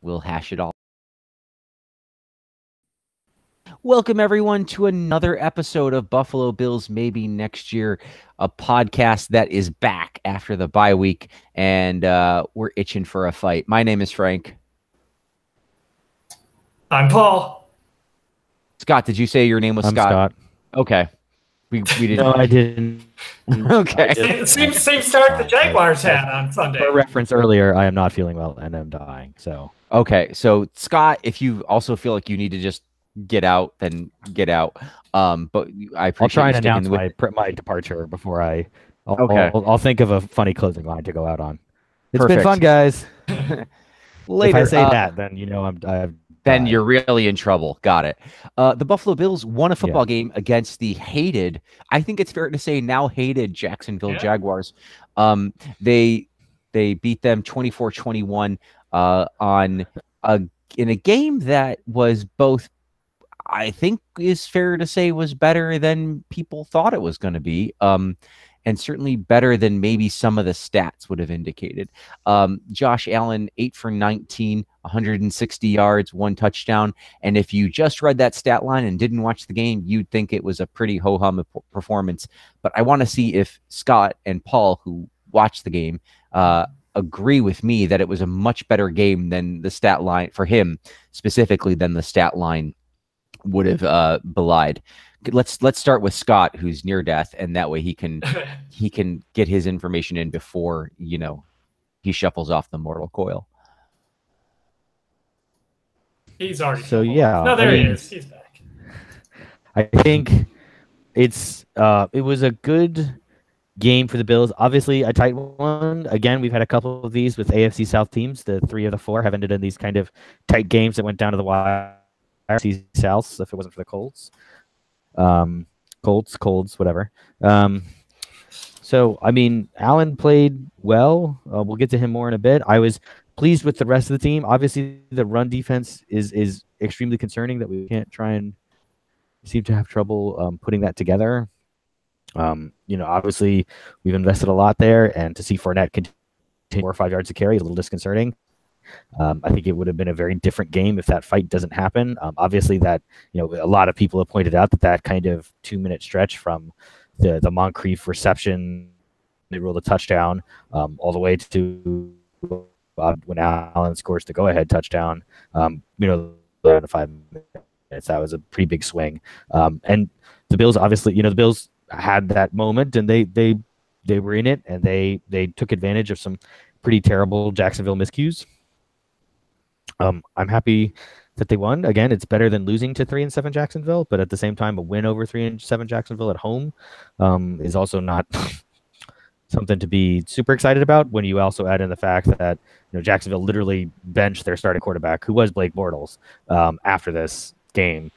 We'll hash it all. Welcome, everyone, to another episode of Buffalo Bills Maybe Next Year, a podcast that is back after the bye week, and we're itching for a fight. My name is Frank. I'm Paul. Scott, did you say your name was I'm Scott? Okay. We didn't. No, I didn't. Okay. Same start the Jaguars had on Sunday. For reference earlier, I am not feeling well and I'm dying. So okay. So Scott, if you also feel like you need to just get out, then get out. But I appreciate I'll try and announce with my departure before I'll think of a funny closing line to go out on. It's Perfect. been fun, guys. Later, if I say that, then you know then you're really in trouble. Got it. The Buffalo Bills won a football game against the hated, I think it's fair to say now hated Jacksonville Jaguars. They beat them 24-21 in a game that was both, I think is fair to say, was better than people thought it was going to be. And certainly better than maybe some of the stats would have indicated. Josh Allen, 8 for 19, 160 yards, 1 touchdown. And if you just read that stat line and didn't watch the game, you'd think it was a pretty ho-hum performance. But I want to see if Scott and Paul, who watched the game, agree with me that it was a much better game than the stat line, for him specifically, than the stat line would have belied. Let's start with Scott, who's near death, and that way he can get his information in before he shuffles off the mortal coil. He's already No, there he is. He's back. I think it was a good game for the Bills. Obviously, a tight one. Again, we've had a couple of these with AFC South teams. The 3 of the 4 have ended in these kind of tight games that went down to the wire. AFC South, if it wasn't for the Colts. Colts, whatever. So, I mean, Allen played well. We'll get to him more in a bit. I was pleased with the rest of the team. Obviously, the run defense is extremely concerning that we can't try and seem to have trouble putting that together. Obviously, we've invested a lot there, and to see Fournette continue 4 or 5 yards to carry is a little disconcerting. I think it would have been a very different game if that fight doesn't happen. Obviously, that a lot of people have pointed out that kind of 2-minute stretch from the Moncrief reception, they ruled a touchdown, all the way to when Allen scores the go-ahead touchdown. Around 5 minutes, that was a pretty big swing. And the Bills, obviously, the Bills had that moment, and they were in it, and they took advantage of some pretty terrible Jacksonville miscues. I'm happy that they won. Again, it's better than losing to 3-7 Jacksonville, but at the same time, a win over 3-7 Jacksonville at home is also not something to be super excited about. When you also add in the fact that Jacksonville literally benched their starting quarterback, who was Blake Bortles, after this game.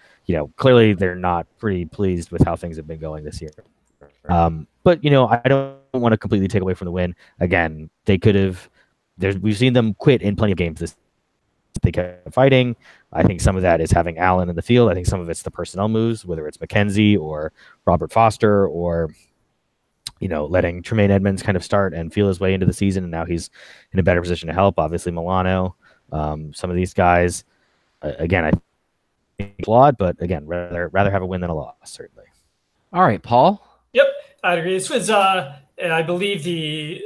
Clearly they're not pretty pleased with how things have been going this year. But I don't want to completely take away from the win. Again, they could have. We've seen them quit in plenty of games this. They kept fighting. I think some of that is having Allen in the field. I think some of it's the personnel moves, whether it's McKenzie or Robert Foster, or letting Tremaine Edmonds kind of start and feel his way into the season, and now he's in a better position to help. Obviously, Milano, some of these guys. Again, I think flawed, but again, rather have a win than a loss, certainly. All right, Paul. Yep, I'd agree. This was, I believe, the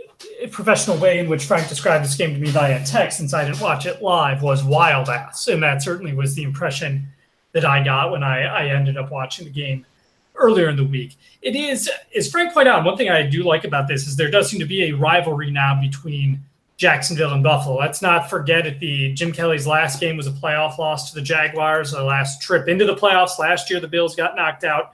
professional way in which Frank described this game to me via text, since I didn't watch it live, was wild ass. And that certainly was the impression that I got when I ended up watching the game earlier in the week. It is, as Frank pointed out, one thing I do like about this is there does seem to be a rivalry now between Jacksonville and Buffalo. Let's not forget Jim Kelly's last game was a playoff loss to the Jaguars, the last trip into the playoffs. Last year, the Bills got knocked out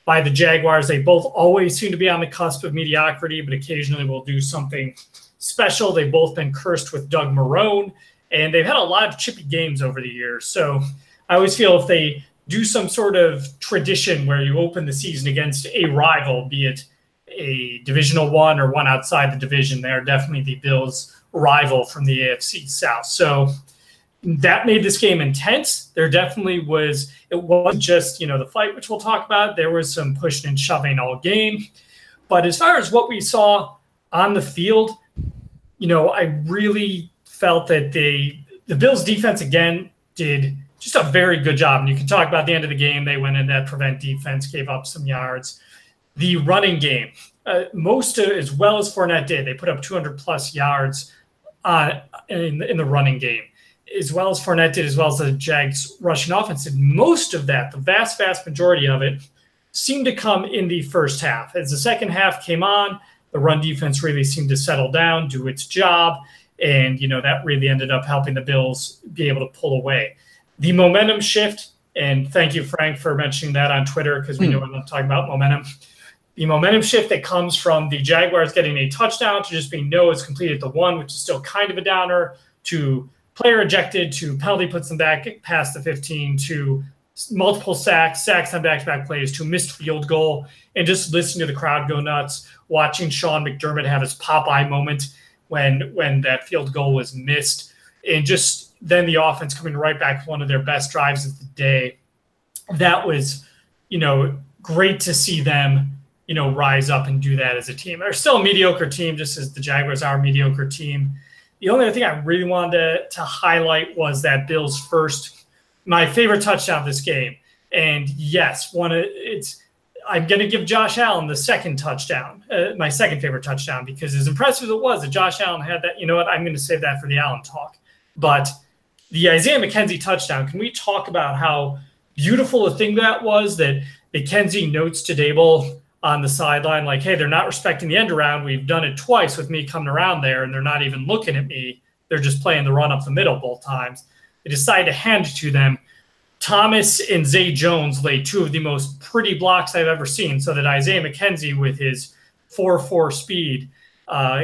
by the Jaguars. They both always seem to be on the cusp of mediocrity, but occasionally will do something special. They've both been cursed with Doug Marrone, and they've had a lot of chippy games over the years. So I always feel if they do some sort of tradition where you open the season against a rival, be it a divisional one or one outside the division, they're definitely the Bills' rival from the AFC South. So that made this game intense. There definitely was, it wasn't just, the fight, which we'll talk about. There was some pushing and shoving all game. But as far as what we saw on the field, I really felt that the Bills defense again did just a very good job. And you can talk about the end of the game. They went in that prevent defense, gave up some yards. The running game, most as well as Fournette did, they put up 200 plus yards in the running game, as well as Fournette did, as well as the Jags rushing offense. And most of that, the vast majority of it, seemed to come in the first half. As the second half came on, the run defense really seemed to settle down, do its job, and that really ended up helping the Bills be able to pull away. The momentum shift, and thank you, Frank, for mentioning that on Twitter, because we know what I'm talking about, momentum. The momentum shift that comes from the Jaguars getting a touchdown to just being no, it's completed the one, which is still kind of a downer, to player ejected, to penalty puts them back past the 15, to multiple sacks on back-to-back plays, to missed field goal, and just listening to the crowd go nuts, watching Sean McDermott have his Popeye moment when that field goal was missed, and just then the offense coming right back to one of their best drives of the day. That was, great to see them, rise up and do that as a team. They're still a mediocre team, just as the Jaguars are a mediocre team. The only other thing I really wanted to highlight was that Bills' my favorite touchdown of this game. And yes, I'm going to give Josh Allen the second touchdown, my second favorite touchdown, because as impressive as it was that Josh Allen had that, I'm going to save that for the Allen talk. But the Isaiah McKenzie touchdown, can we talk about how beautiful a thing that was, that McKenzie notes to Dable on the sideline, like, hey, they're not respecting the end around. We've done it twice with me coming around there, and they're not even looking at me. They're just playing the run up the middle both times. They decided to hand it to them. Thomas and Zay Jones laid two of the most pretty blocks I've ever seen, so that Isaiah McKenzie, with his 4.4 speed,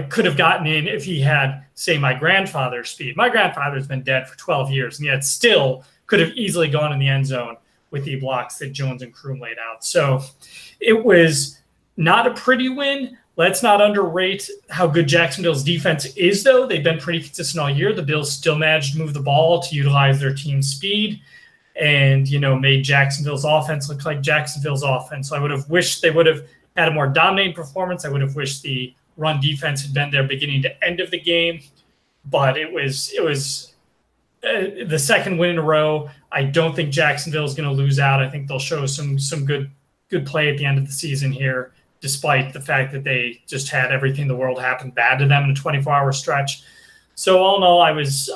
could have gotten in if he had, say, my grandfather's speed. My grandfather's been dead for 12 years, and yet still could have easily gone in the end zone with the blocks that Jones and Kroom laid out. So it was not a pretty win. Let's not underrate how good Jacksonville's defense is, though. They've been pretty consistent all year. The Bills still managed to move the ball to utilize their team's speed and, made Jacksonville's offense look like Jacksonville's offense. So I would have wished they would have had a more dominating performance. I would have wished the run defense had been there beginning to end of the game. But it was the second win in a row. I don't think Jacksonville is going to lose out. I think they'll show some good play at the end of the season here, despite the fact that they just had everything in the world happen bad to them in a 24-hour stretch. So all in all, I was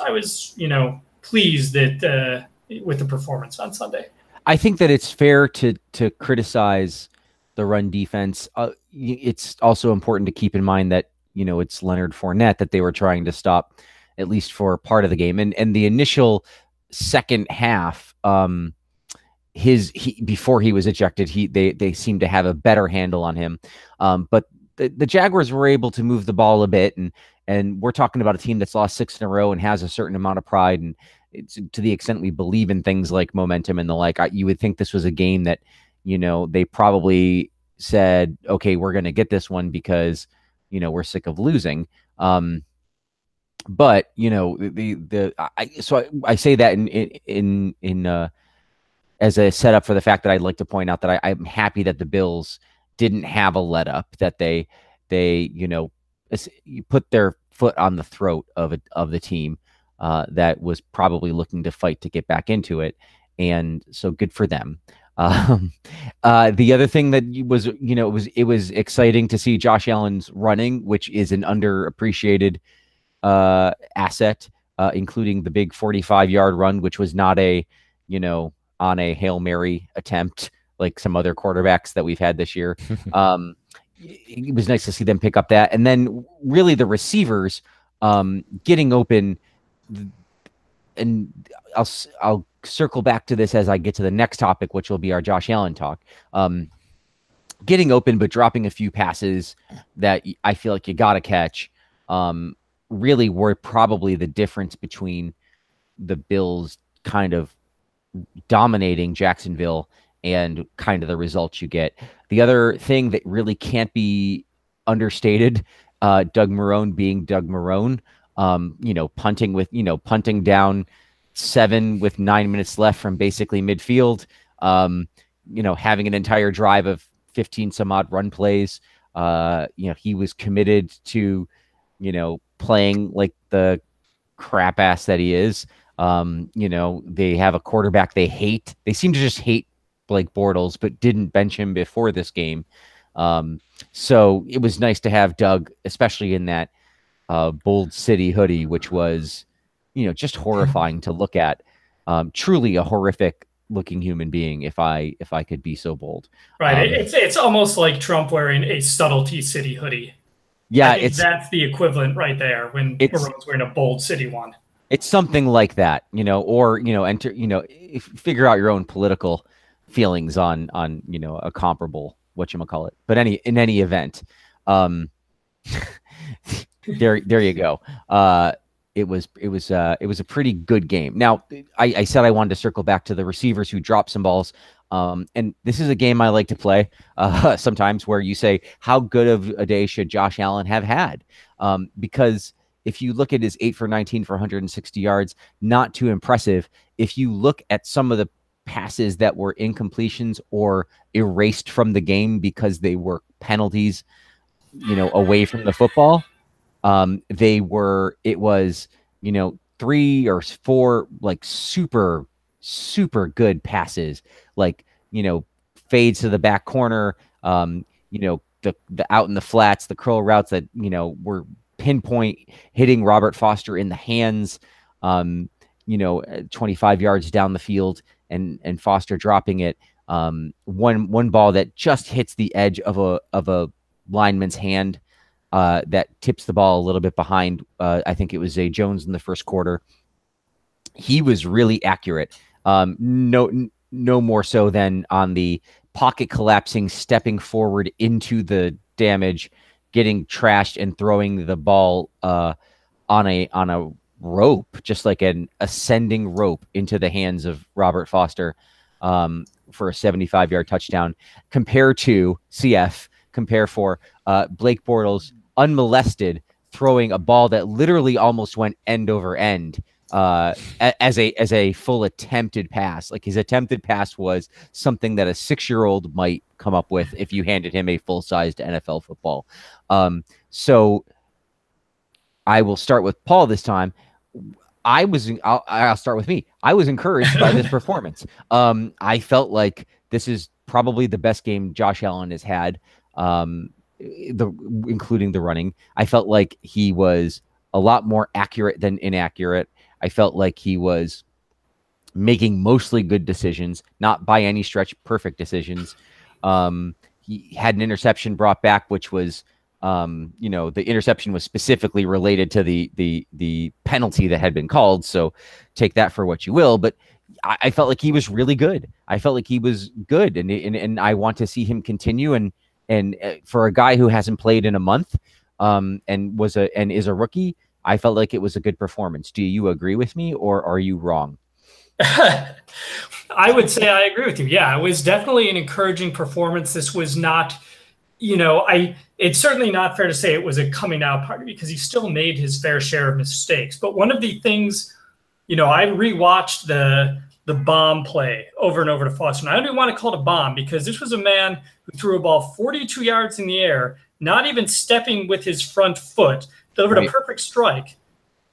pleased that with the performance on Sunday. I think that it's fair to criticize the run defense. It's also important to keep in mind that it's Leonard Fournette that they were trying to stop, at least for part of the game. And the initial second half, before he was ejected, they seemed to have a better handle on him. But the Jaguars were able to move the ball a bit, and we're talking about a team that's lost 6 in a row and has a certain amount of pride. And it's, to the extent we believe in things like momentum and the like, you would think this was a game that, they probably said, okay, we're going to get this one because, we're sick of losing. But I say that in as a setup for the fact that I'd like to point out that I'm happy that the Bills didn't have a let up, that they put their foot on the throat of the team that was probably looking to fight to get back into it, and so good for them. The other thing that was, it was exciting to see Josh Allen's running, which is an underappreciated asset, including the big 45-yard run, which was not on a Hail Mary attempt like some other quarterbacks that we've had this year. It was nice to see them pick up that. And then really the receivers getting open. And I'll circle back to this as I get to the next topic, which will be our Josh Allen talk. Getting open, but dropping a few passes that I feel like you got to catch really were probably the difference between the Bills kind of dominating Jacksonville and kind of the results you get. The other thing that really can't be understated, Doug Marrone being Doug Marrone, punting down 7 with 9 minutes left from basically midfield, having an entire drive of 15 some odd run plays. He was committed to, playing like the crap ass that he is. They have a quarterback they hate. They seem to just hate Blake Bortles, but didn't bench him before this game. So it was nice to have Doug, especially in that Bold City hoodie, which was, just horrifying to look at. Truly a horrific looking human being, if I could be so bold. Right. It's almost like Trump wearing a Subtlety City hoodie. Yeah, I think that's the equivalent right there when Maroon's wearing a Bold City one. It's something like that, or figure out your own political feelings on a comparable whatchamacallit. But in any event, there you go. It was a pretty good game. Now, I said I wanted to circle back to the receivers who dropped some balls. And this is a game I like to play sometimes, where you say, how good of a day should Josh Allen have had? Because if you look at his 8 for 19 for 160 yards, not too impressive. If you look at some of the passes that were incompletions or erased from the game because they were penalties, away from the football, it was 3 or 4 like super good passes, like fades to the back corner, the out in the flats, the curl routes that were pinpoint hitting Robert Foster in the hands, 25 yards down the field, and Foster dropping it. One ball that just hits the edge of a lineman's hand, that tips the ball a little bit behind. I think it was Zay Jones in the first quarter. He was really accurate. No more so than on the pocket collapsing, stepping forward into the damage, getting trashed, and throwing the ball on a rope, just like an ascending rope, into the hands of Robert Foster for a 75-yard touchdown. Compare for Blake Bortles, unmolested, throwing a ball that literally almost went end over end as a full attempted pass. Like, his attempted pass was something that a 6-year-old might come up with if you handed him a full-sized NFL football. So I will start with Paul this time. I'll start with me. I was encouraged by this performance. I felt like this is probably the best game Josh Allen has had, including the running. I felt like he was a lot more accurate than inaccurate. I felt like he was making mostly good decisions, not by any stretch perfect decisions. He had an interception brought back, which was, the interception was specifically related to the penalty that had been called. So take that for what you will. But I felt like he was really good. I felt like he was good, and I want to see him continue. And for a guy who hasn't played in a month, and is a rookie, I felt like it was a good performance. Do you agree with me, or are you wrong? I would say I agree with you. Yeah, it was definitely an encouraging performance. This was not, it's certainly not fair to say it was a coming out party, because he still made his fair share of mistakes. But one of the things, I rewatched the bomb play over and over to Foster. And I don't even want to call it a bomb, because this was a man who threw a ball 42 yards in the air, not even stepping with his front foot, delivered a perfect strike.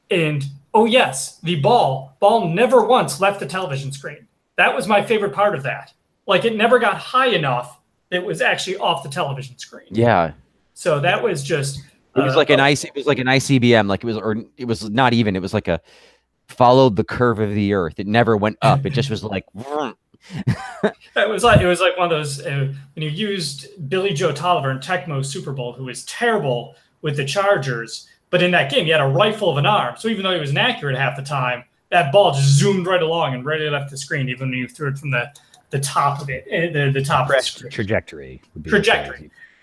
And, oh yes, the ball never once left the television screen. That was my favorite part of that. Like, it never got high enough that it was actually off the television screen. Yeah. So that was just... It was like an ICBM. Like, it was not even. It was like followed the curve of the earth. It never went up. It just was like... It was like one of those, when you used Billy Joe Tolliver in Tecmo Super Bowl, who was terrible with the Chargers, but in that game he had a rifle of an arm. So even though he was inaccurate half the time, that ball just zoomed right along and right left the screen, even when you threw it from the top of it, the top of the screen. Trajectory.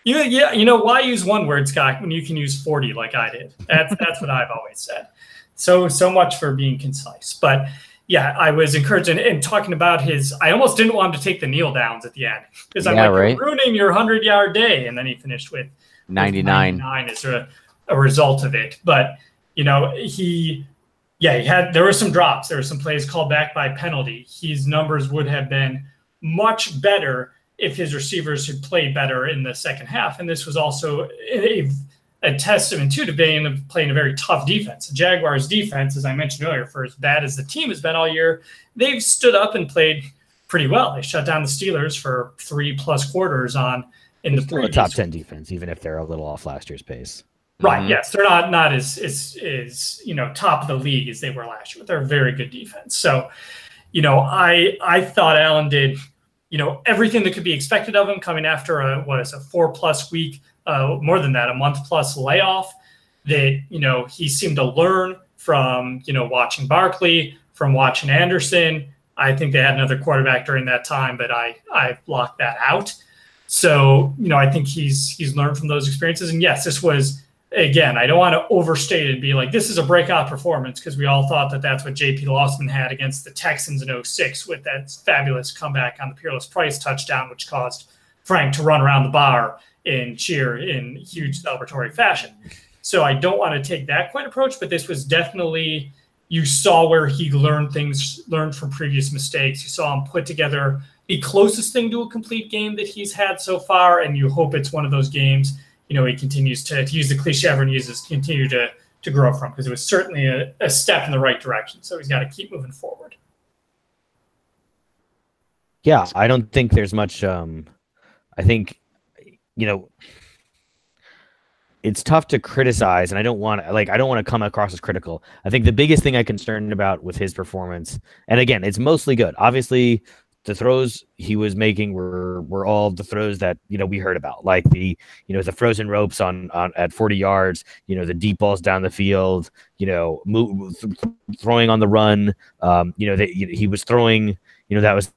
Why use one word, Scott, when you can use 40 like I did? That's what I've always said. So much for being concise. But yeah, I was encouraged, and talking about I almost didn't want him to take the kneel downs at the end, because I'm like, you're ruining your 100-yard day. And then he finished with 99 as a result of it. But, there were some drops. There were some plays called back by penalty. His numbers would have been much better if his receivers had played better in the second half. And this was also a testament too to playing a very tough defense. The Jaguars' defense, as I mentioned earlier, for as bad as the team has been all year, they've stood up and played pretty well. They shut down the Steelers for 3+ quarters in the still a top 10 defense, even if they're a little off last year's pace. Right. Yes, they're not as top of the league as they were last year, but they're a very good defense. So, I thought Allen did, everything that could be expected of him coming after a 4+ week, more than that, a month plus layoff. That he seemed to learn from watching Barkley, from watching Anderson. I think they had another quarterback during that time, but I blocked that out. So, I think he's learned from those experiences. And yes, this was, again, I don't want to overstate it and be like, this is a breakout performance, because we all thought that that's what J.P. Lawson had against the Texans in 2006 with that fabulous comeback on the Peerless Price touchdown, which caused Frank to run around the bar and cheer in huge celebratory fashion. So I don't want to take that quite approach, but this was definitely, you saw where he learned from previous mistakes. You saw him put together the closest thing to a complete game that he's had so far, and you hope it's one of those games, he continues to use the cliche everyone uses, continue to grow from, because it was certainly a step in the right direction. So he's got to keep moving forward. Yeah, I don't think there's much. I think, it's tough to criticize, and I don't want to come across as critical. I think the biggest thing I'm concerned about with his performance, and again, it's mostly good. Obviously, the throws he was making were all the throws that we heard about, like the frozen ropes on at 40 yards, the deep balls down the field, throwing on the run. He was throwing, that was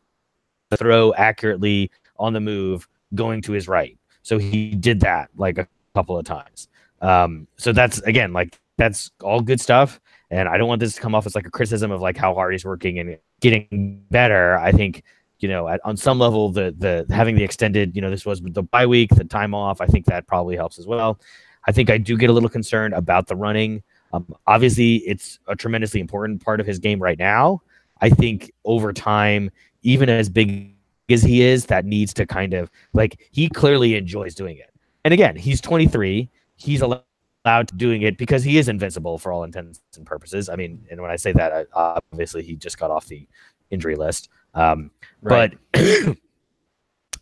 the throw accurately on the move, going to his right. So he did that like a couple of times. So that's, again, like, that's all good stuff. And I don't want this to come off as like a criticism of like how hard he's working and getting better. I think, on some level, the having the extended, this was the bye week, the time off, I think that probably helps as well. I think I do get a little concerned about the running. Obviously, it's a tremendously important part of his game right now. I think over time, even as big as he is, that needs to kind of, like, he clearly enjoys doing it. And again, he's 23. He's allowed to doing it because he is invincible for all intents and purposes. I mean, and when I say that, obviously he just got off the injury list. But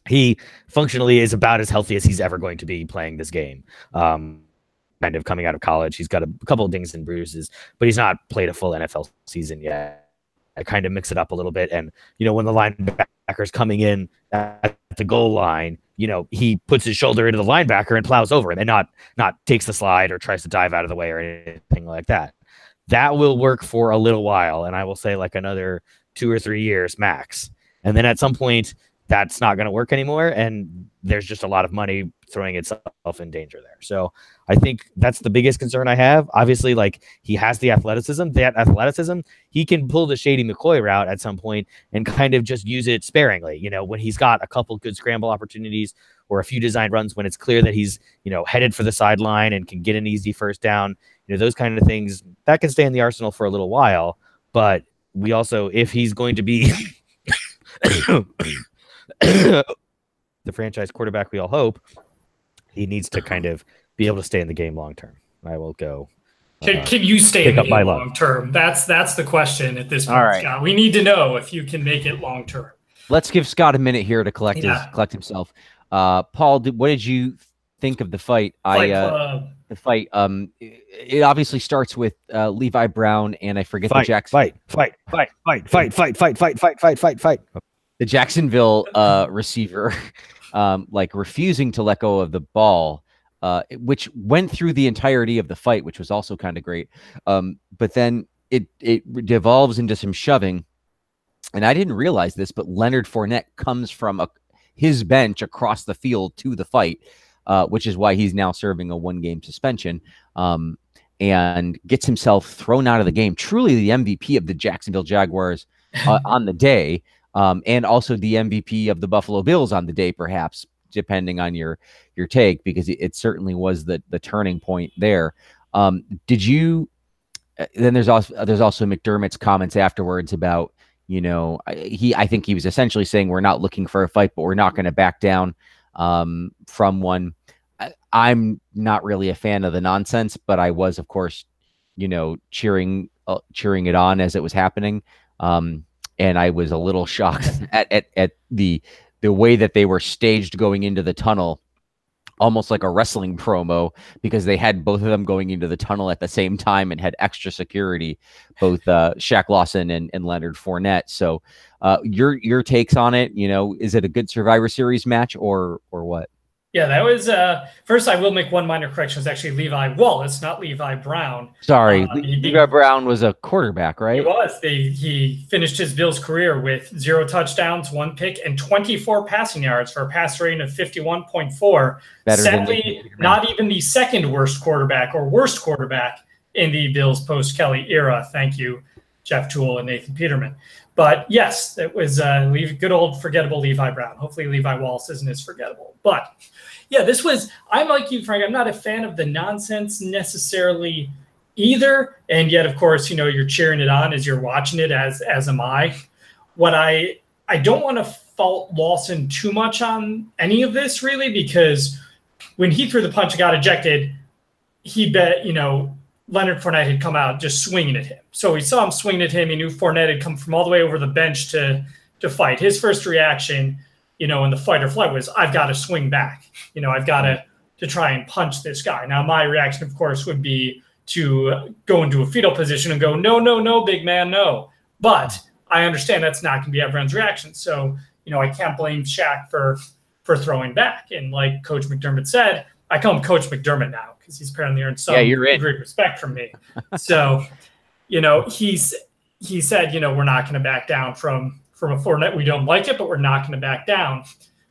he functionally is about as healthy as he's ever going to be playing this game. Kind of coming out of college, he's got a couple of dings and bruises, but he's not played a full NFL season yet. I kind of mix it up a little bit. And, when the linebacker's coming in at the goal line, he puts his shoulder into the linebacker and plows over him, and not takes the slide or tries to dive out of the way or anything like that. That will work for a little while, and I will say like another 2 or 3 years max. And then at some point, that's not going to work anymore, and there's just a lot of money throwing itself in danger there. So I think that's the biggest concern I have. Obviously, like, he has the athleticism. He can pull the Shady McCoy route at some point and kind of just use it sparingly. When he's got a couple good scramble opportunities or a few designed runs, when it's clear that he's headed for the sideline and can get an easy first down. Those kind of things that can stay in the arsenal for a little while. But we also, if he's going to be the franchise quarterback we all hope, he needs to kind of be able to stay in the game long term. I will go. Can you stay in the game long term? That's the question at this point, all right, Scott. We need to know if you can make it long term. Let's give Scott a minute here to collect himself. Paul, what did you think of the fight? The fight. It obviously starts with Levi Brown, and I forget the Jackson. Fight. The Jacksonville receiver, refusing to let go of the ball, which went through the entirety of the fight, which was also kind of great. But then it devolves into some shoving, and I didn't realize this, but Leonard Fournette comes from his bench across the field to the fight. Which is why he's now serving a 1-game suspension, and gets himself thrown out of the game. Truly the MVP of the Jacksonville Jaguars on the day, and also the MVP of the Buffalo Bills on the day, perhaps, depending on your take, because it certainly was the turning point there. Did you? Then there's also McDermott's comments afterwards about, I think he was essentially saying, we're not looking for a fight, but we're not going to back down from one. I'm not really a fan of the nonsense, but I was, of course, cheering it on as it was happening. And I was a little shocked at the way that they were staged going into the tunnel, almost like a wrestling promo, because they had both of them going into the tunnel at the same time and had extra security, both Shaq Lawson and Leonard Fournette. So your takes on it, is it a good Survivor Series match or what? Yeah, that was first. I will make one minor correction. It's actually Levi Wallace, not Levi Brown. Sorry, Levi Brown was a quarterback, right? He was. He finished his Bills career with 0 touchdowns, 1 pick, and 24 passing yards for a pass rating of 51.4. Sadly, not even the second worst quarterback or worst quarterback in the Bills post-Kelly era. Thank you, Jeff Toole and Nathan Peterman. But yes, it was good old forgettable Levi Brown. Hopefully Levi Wallace isn't as forgettable. But yeah, I'm like you, Frank. I'm not a fan of the nonsense necessarily either. And yet, of course, you're cheering it on as you're watching it, as am I. What I don't want to fault Lawson too much on any of this, really, because when he threw the punch and got ejected, he bet, Leonard Fournette had come out just swinging at him. So he saw him swinging at him. He knew Fournette had come from all the way over the bench to fight. His first reaction, in the fight or flight was, I've got to swing back. I've got to try and punch this guy. Now, my reaction, of course, would be to go into a fetal position and go, no, big man, no. But I understand that's not going to be everyone's reaction. So, I can't blame Shaq for throwing back. And like Coach McDermott said, I call him Coach McDermott now because he's apparently earned some great respect from me. So, he said, we're not going to back down from a Fournette. We don't like it, but we're not going to back down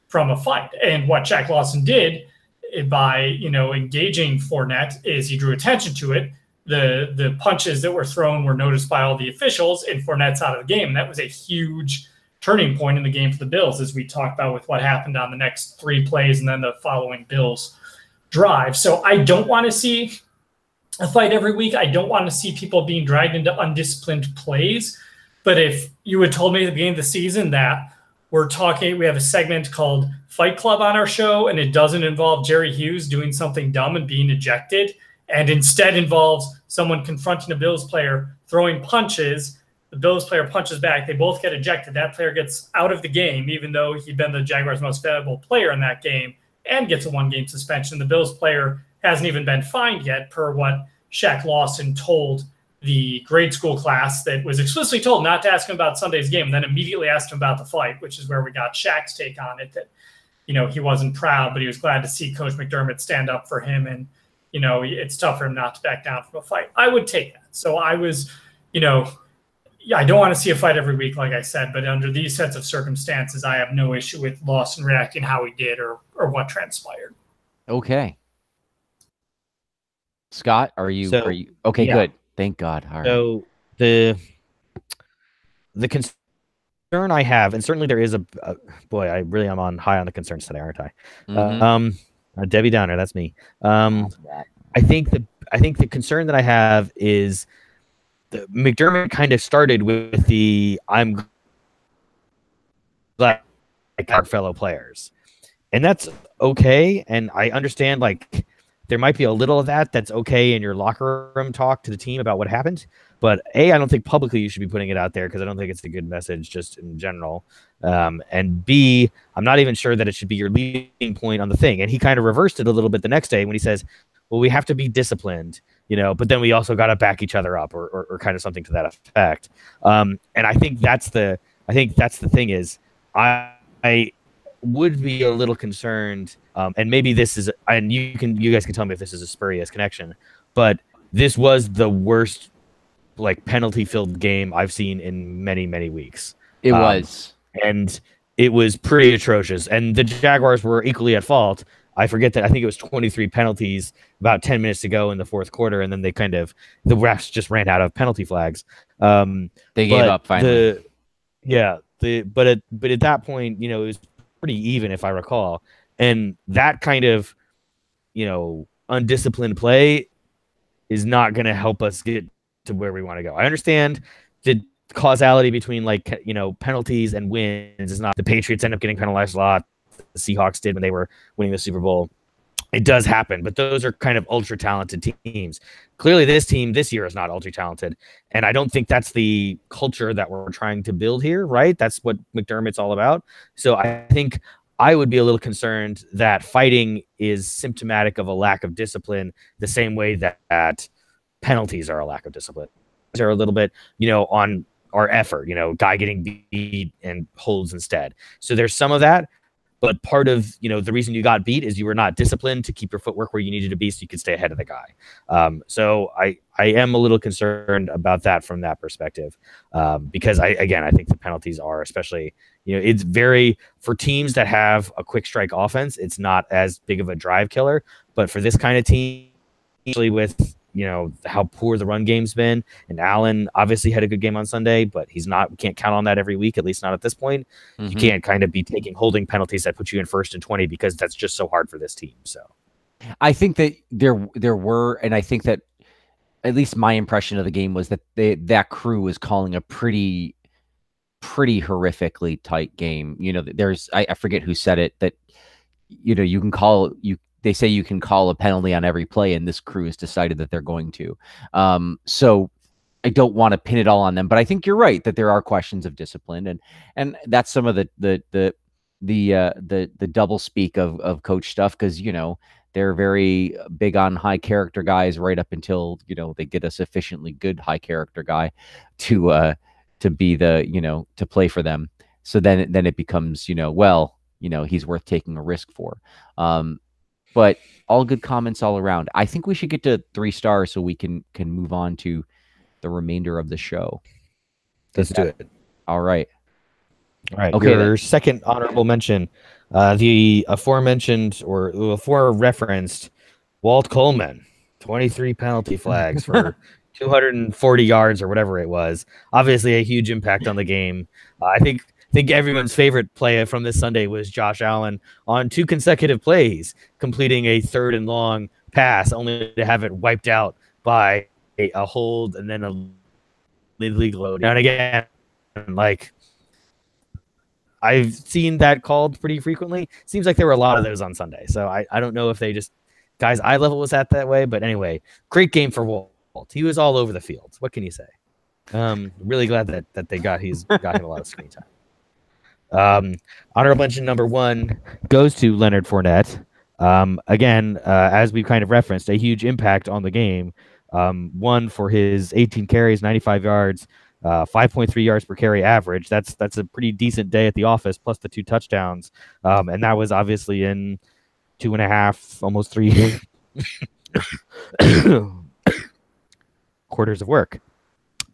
from a fight. And what Shaq Lawson did by, engaging Fournette is he drew attention to it. The punches that were thrown were noticed by all the officials, and Fournette's out of the game. And that was a huge turning point in the game for the Bills, as we talked about with what happened on the next 3 plays and then the following Bills drive. So I don't want to see a fight every week. I don't want to see people being dragged into undisciplined plays. But if you had told me at the beginning of the season that we have a segment called Fight Club on our show, and it doesn't involve Jerry Hughes doing something dumb and being ejected, and instead involves someone confronting a Bills player, throwing punches, the Bills player punches back, they both get ejected, that player gets out of the game, even though he'd been the Jaguars' most valuable player in that game, and gets a 1-game suspension. The Bills player hasn't even been fined yet, per what Shaq Lawson told the grade school class that was explicitly told not to ask him about Sunday's game, and then immediately asked him about the fight, which is where we got Shaq's take on it, that, he wasn't proud, but he was glad to see Coach McDermott stand up for him, and, it's tough for him not to back down from a fight. I would take that. So I was, I don't want to see a fight every week, like I said, but under these sets of circumstances, I have no issue with Lawson reacting how he did or what transpired. Okay. Scott, are you okay? Yeah. Good. Thank God. All right. So the concern I have, and certainly there is boy, I really am on high on the concerns today, aren't I? Mm-hmm. Debbie Downer, that's me. I think the concern that I have is McDermott kind of started with I'm glad our fellow players, and that's okay. And I understand there might be a little of that's okay in your locker room talk to the team about what happened. But I don't think publicly you should be putting it out there because I don't think it's a good message just in general. And B, I'm not even sure that it should be your leading point on the thing. And he kind of reversed it a little bit the next day when he says, well, we have to be disciplined, but then we also got to back each other up or kind of something to that effect. And I think that's the thing is I would be a little concerned, and maybe this is, and you guys can tell me if this is a spurious connection, but this was the worst penalty-filled game I've seen in many, many weeks. It was. And it was pretty atrocious. And the Jaguars were equally at fault. I think it was 23 penalties about 10 minutes to go in the fourth quarter, and then the refs just ran out of penalty flags. They gave up finally. But at that point, it was pretty even, if I recall. And that kind of, undisciplined play is not going to help us get to where we want to go. I understand the causality between penalties and wins is not. The Patriots end up getting penalized a lot. The Seahawks did when they were winning the Super Bowl. it does happen, but those are kind of ultra talented teams. Clearly, this team this year is not ultra talented, and I don't think that's the culture that we're trying to build here, right? That's what McDermott's all about. So I think I would be a little concerned that fighting is symptomatic of a lack of discipline, the same way that penalties are a lack of discipline. They're a little bit, on our effort, guy getting beat and holds instead. So there's some of that. But part of, the reason you got beat is you were not disciplined to keep your footwork where you needed to be so you could stay ahead of the guy. So I am a little concerned about that from that perspective, because I think the penalties are, especially, it's very, for teams that have a quick strike offense, it's not as big of a drive killer. But for this kind of team, especially with, how poor the run game's been, and Allen obviously had a good game on Sunday, but we can't count on that every week, at least not at this point. You can't kind of be taking holding penalties that put you in 1st and 20, because that's just so hard for this team. So I think that there were, and I think that at least my impression of the game was that that crew was calling a pretty horrifically tight game. There's, I forget who said it, that, they say you can call a penalty on every play, and this crew has decided that they're going to. So I don't want to pin it all on them, but I think you're right that there are questions of discipline, and that's some of the double speak of coach stuff, because they're very big on high character guys right up until they get a sufficiently good high character guy to be the to play for them. So then it becomes he's worth taking a risk for. But all good comments all around. I think we should get to 3 stars so we can move on to the remainder of the show. Let's do it. All right. Okay. Your second honorable mention, the aforementioned or referenced Walt Coleman, 23 penalty flags for 240 yards or whatever it was. Obviously, a huge impact on the game. I think everyone's favorite play from this Sunday was Josh Allen on 2 consecutive plays, completing a 3rd and long pass, only to have it wiped out by a hold and then a legal load. And again, I've seen that called pretty frequently. Seems like there were a lot of those on Sunday. So I don't know if they just, guys' eye level was at that way. But anyway, great game for Walt. He was all over the field. What can you say? Really glad that they got him a lot of screen time. Honorable mention number 1 goes to Leonard Fournette. Again, as we've kind of referenced, a huge impact on the game. 1 for his 18 carries, 95 yards, 5.3 yards per carry average. That's a pretty decent day at the office, plus the 2 touchdowns. And that was obviously in 2.5, almost 3 quarters of work.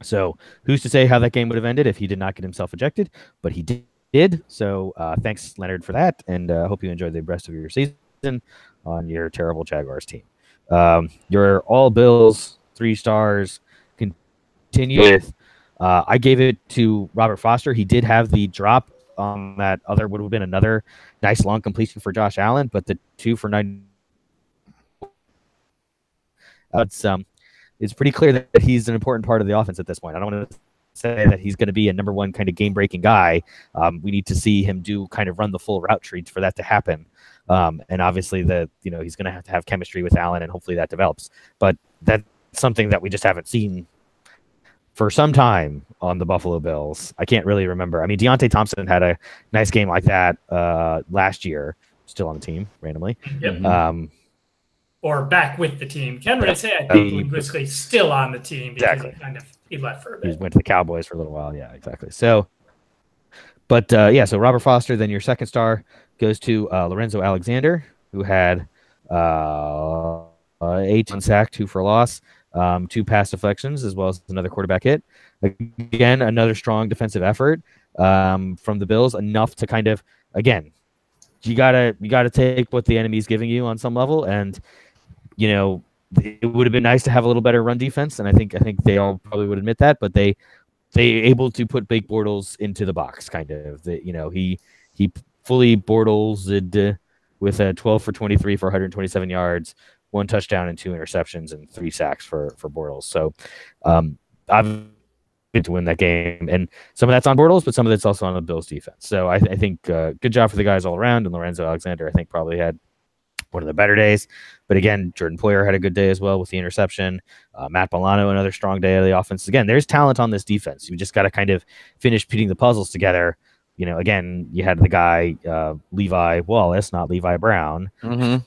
So who's to say how that game would have ended if he did not get himself ejected? But he did. So thanks, Leonard, for that, and hope you enjoy the rest of your season on your terrible Jaguars team. Your all Bills 3 stars continue with. I gave it to Robert Foster. He did have the drop on that other would have been another nice long completion for Josh Allen, but the 2 for 9. It's pretty clear that he's an important part of the offense at this point. I don't want to say that he's going to be a number 1 kind of game-breaking guy. We need to see him run the full route treats for that to happen. And obviously he's going to have chemistry with Allen, and hopefully that develops. But that's something that we just haven't seen for some time on the Buffalo Bills. I can't really remember. I mean, Deontay Thompson had a nice game like that last year, still on the team randomly. Yep. Or back with the team. Can't really say I think linguistically still on the team because he left for a bit. He went to the Cowboys for a little while. Yeah, exactly. So, but so Robert Foster, then your second star goes to Lorenzo Alexander, who had 18 sack, 2 for loss, 2 pass deflections, as well as another quarterback hit. Again, another strong defensive effort from the Bills, enough to kind of, again, you gotta take what the enemy's giving you on some level, and it would have been nice to have a little better run defense, and I think they all probably would admit that, but they able to put Blake Bortles into the box, kind of. He fully Bortles with a 12 for 23 for 127 yards, 1 touchdown and 2 interceptions, and 3 sacks for Bortles. So I've been to win that game, and some of that's on Bortles, but some of it's also on the Bills defense. So I think good job for the guys all around, and Lorenzo Alexander I think probably had one of the better days. But again, Jordan Poyer had a good day as well with the interception. Matt Milano, another strong day of the offense. Again, there's talent on this defense. You just got to kind of finish putting the puzzles together. Again, you had the guy, Levi Wallace, not Levi Brown. Mm-hmm.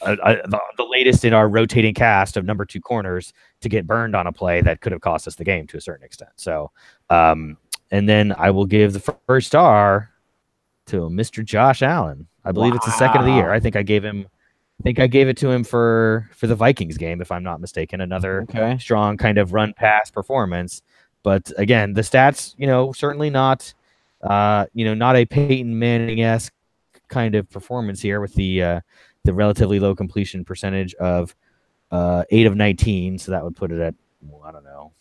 The latest in our rotating cast of number 2 corners to get burned on a play that could have cost us the game to a certain extent. So, and then I will give the first star to Mr. Josh Allen. I believe it's the second of the year. I think I gave it to him for the Vikings game, if I'm not mistaken. Another strong kind of run pass performance. But again, the stats, certainly not, not a Peyton Manning-esque kind of performance here with the relatively low completion percentage of 8 of 19. So that would put it at, I don't know,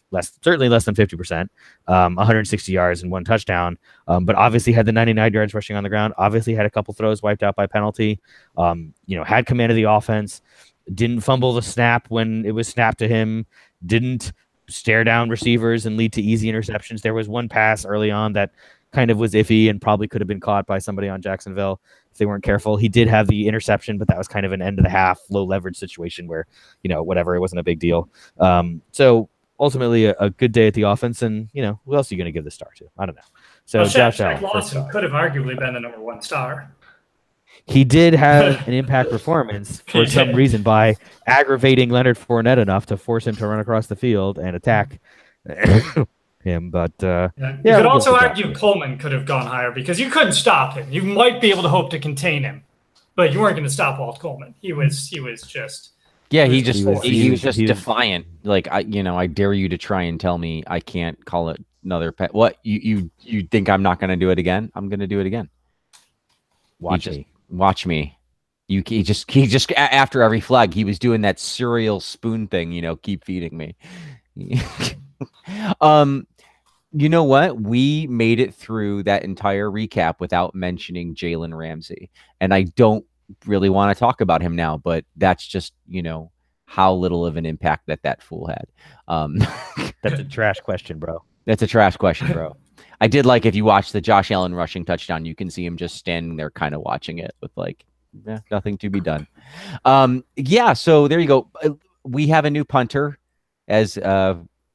certainly less than 50%, 160 yards and 1 touchdown. But obviously had the 99 yards rushing on the ground, obviously had a couple throws wiped out by penalty, had command of the offense, didn't fumble the snap when it was snapped to him, didn't stare down receivers and lead to easy interceptions. There was one pass early on that kind of was iffy and probably could have been caught by somebody on Jacksonville if they weren't careful. He did have the interception, but that was kind of an end of the half, low leverage situation where, whatever, it wasn't a big deal. So ultimately a good day at the offense, and who else are you going to give the star to? I don't know. So Josh Allen Lawson could have arguably been the number 1 star. He did have an impact performance for some reason by aggravating Leonard Fournette enough to force him to run across the field and attack him. But you could also argue Coleman could have gone higher because you couldn't stop him. You might be able to hope to contain him, but you weren't going to stop Walt Coleman. He was just. Yeah, he was just defiant. Like, I dare you to try and tell me I can't call it another pet. What, you think I'm not going to do it again? I'm going to do it again. Watch me. He just after every flag, he was doing that cereal spoon thing. Keep feeding me. You know what? We made it through that entire recap without mentioning Jalen Ramsey, and I don't really want to talk about him now, but that's just how little of an impact that fool had. That's a trash question, bro. That's a trash question, bro. I did like, if you watch the Josh Allen rushing touchdown, you can see him just standing there kind of watching it with nothing to be done. So there you go. We have a new punter, as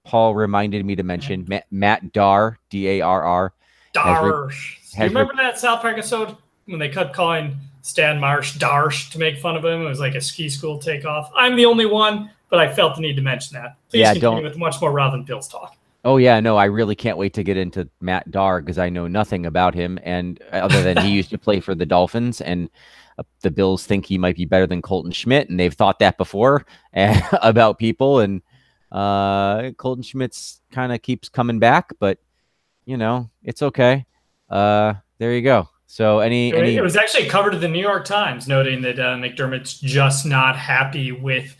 Paul reminded me to mention, Matt Darr, Darr. Darsh. Do you remember that South Park episode when they kept calling Stan Marsh Darsh to make fun of him? It was like a ski school takeoff. I'm the only one, but I felt the need to mention that. Please continue with much more Robin Pills talk. Oh, yeah, no, I really can't wait to get into Matt Darr because I know nothing about him, and other than he used to play for the Dolphins, and the Bills think he might be better than Colton Schmidt, and they've thought that before about people, and Colton Schmidt's kind of keeps coming back, but, it's okay. There you go. So it was actually covered in the New York Times, noting that McDermott's just not happy with,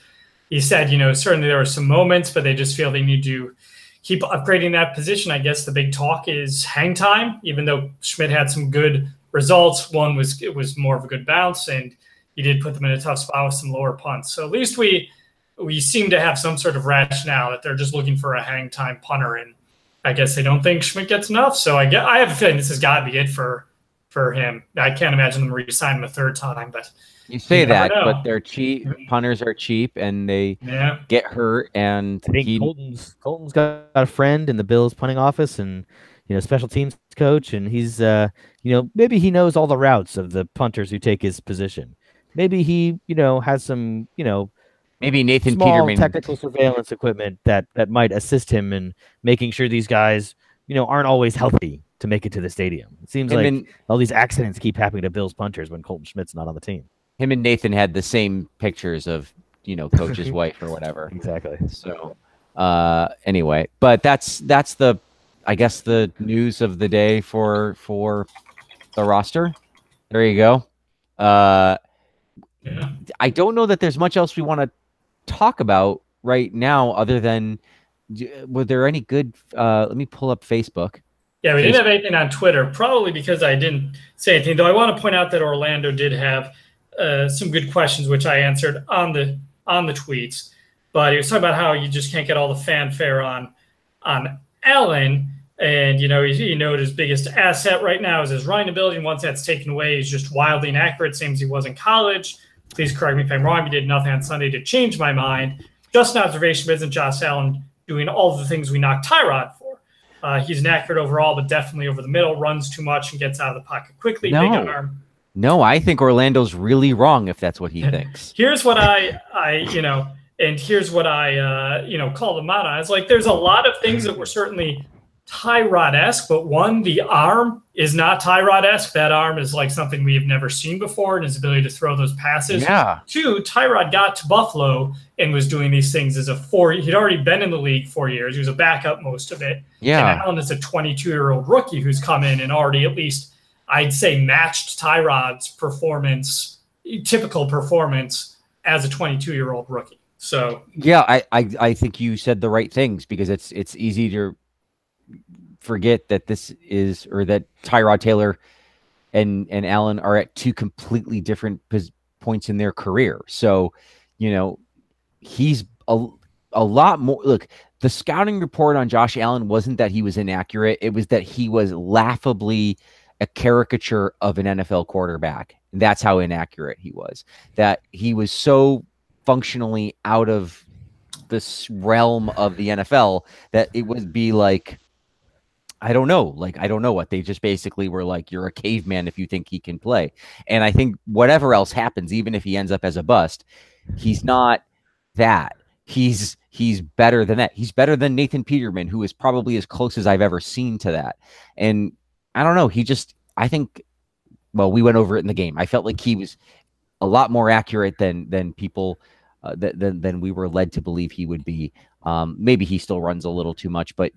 he said, certainly there were some moments, but they just feel they need to keep upgrading that position. I guess the big talk is hang time, even though Schmidt had some good results. One was, it was more of a good bounce, and he did put them in a tough spot with some lower punts. So at least we seem to have some sort of rationale that they're just looking for a hang time punter, and I guess they don't think Schmidt gets enough. So I have a feeling this has got to be it for him. I can't imagine them re-sign him a third time, but you say that, but they're cheap. Punters are cheap, and they get hurt. And I think Colton's got a friend in the Bills punting office, and special teams coach, and he's maybe he knows all the routes of the punters who take his position. Maybe he has some maybe Nathan small Peterman technical surveillance equipment that might assist him in making sure these guys aren't always healthy to make it to the stadium. It seems like all these accidents keep happening to Bills punters when Colton Schmidt's not on the team. Him and Nathan had the same pictures of, coach's wife or whatever. Exactly. So, anyway, but that's the, I guess, the news of the day for the roster. There you go. I don't know that there's much else we want to talk about right now other than, were there any good, let me pull up Facebook. Yeah, we didn't have anything on Twitter, probably because I didn't say anything, though I want to point out that Orlando did have some good questions, which I answered on the tweets. But he was talking about how you just can't get all the fanfare on Allen. And, he noted his biggest asset right now is his running ability. And once that's taken away, he's just wildly inaccurate, same as he was in college. please correct me if I'm wrong, he did nothing on Sunday to change my mind. Just an observation, isn't Josh Allen doing all the things we knocked Tyrod for? He's inaccurate overall, but definitely over the middle, runs too much and gets out of the pocket quickly. Big arm. No, I think Orlando's really wrong if that's what he thinks. Here's what I and here's what I called him out on. It's like there's a lot of things that were certainly Tyrod-esque, but one, the arm is not Tyrod-esque. That arm is like something we have never seen before, and his ability to throw those passes. Yeah. Two, Tyrod got to Buffalo and was doing these things as he'd already been in the league 4 years. He was a backup most of it. Yeah. And Allen is a 22-year-old rookie who's come in and already at least, I'd say, matched Tyrod's performance, typical performance as a 22-year-old rookie. So yeah, I think you said the right things, because it's easy to forget that that Tyrod Taylor and Allen are at two completely different points in their career. So, he's a lot more. Look, the scouting report on Josh Allen wasn't that he was inaccurate. It was that he was laughably a caricature of an NFL quarterback. And that's how inaccurate he was. That he was so functionally out of this realm of the NFL that it would be like, I don't know what they just basically were like, you're a caveman if you think he can play. And I think whatever else happens, even if he ends up as a bust, he's not that. He's better than that. He's better than Nathan Peterman, who is probably as close as I've ever seen to that. And I don't know. I think, well, we went over it in the game. I felt like he was a lot more accurate than people, than we were led to believe he would be. Maybe he still runs a little too much, but